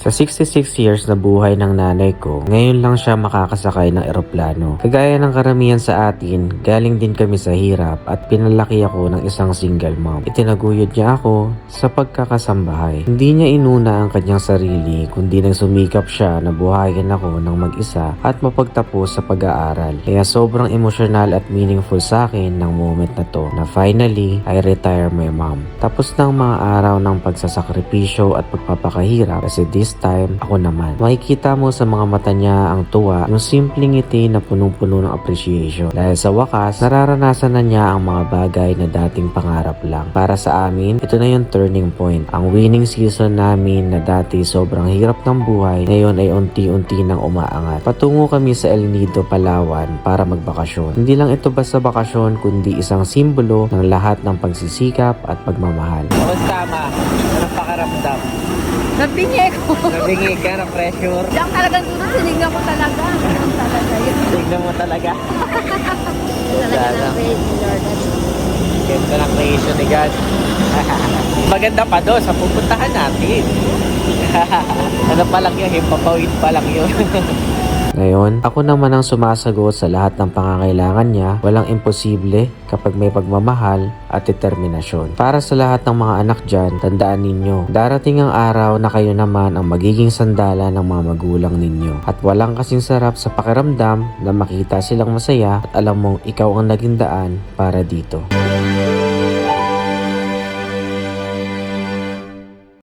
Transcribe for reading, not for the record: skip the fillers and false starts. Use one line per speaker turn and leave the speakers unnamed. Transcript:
Sa 66 years na buhay ng nanay ko, ngayon lang siya makakasakay ng eroplano. Kagaya ng karamihan sa atin, galing din kami sa hirap at pinalaki ako ng isang single mom. Itinaguyod niya ako sa pagkakasambahay. Hindi niya inuna ang kanyang sarili, kundi nagsumikap siya na buhayin ako ng mag-isa at mapagtapos sa pag-aaral. Kaya sobrang emosyonal at meaningful sa akin ng moment na to na finally, I retire my mom. Tapos ng mga araw ng pagsasakripisyo at pagpapakahirap kasi this time, ako naman. Makikita mo sa mga mata niya ang tuwa, yung simpleng ngiti na punong-puno ng appreciation. Dahil sa wakas, nararanasan na niya ang mga bagay na dating pangarap lang. Para sa amin, ito na yung turning point. Ang winning season namin na dati sobrang hirap ng buhay, ngayon ay unti-unti nang umaangat. Patungo kami sa El Nido, Palawan para magbakasyon. Hindi lang ito basta bakasyon, kundi isang simbolo ng lahat ng pagsisikap at pagmamahal.
Tama. Anong pakaramdam?
Nabingi ko.
Nabingi ka ng pressure?
Diyan talagang tunod, sinignan ko talaga. Ganun talaga yun.
Tignan mo talaga.
Talaga na praise the Lord.
Ganda ng creation ni God. Maganda pa doon sa pupuntahan natin. Ano pa lang yun, himpapawid pa lang yun.
Ngayon, ako naman ang sumasagot sa lahat ng pangangailangan niya. Walang imposible kapag may pagmamahal at determinasyon. Para sa lahat ng mga anak dyan, tandaan ninyo, darating ang araw na kayo naman ang magiging sandala ng mga magulang ninyo. At walang kasing sarap sa pakiramdam na makita silang masaya at alam mong ikaw ang naging daan para dito.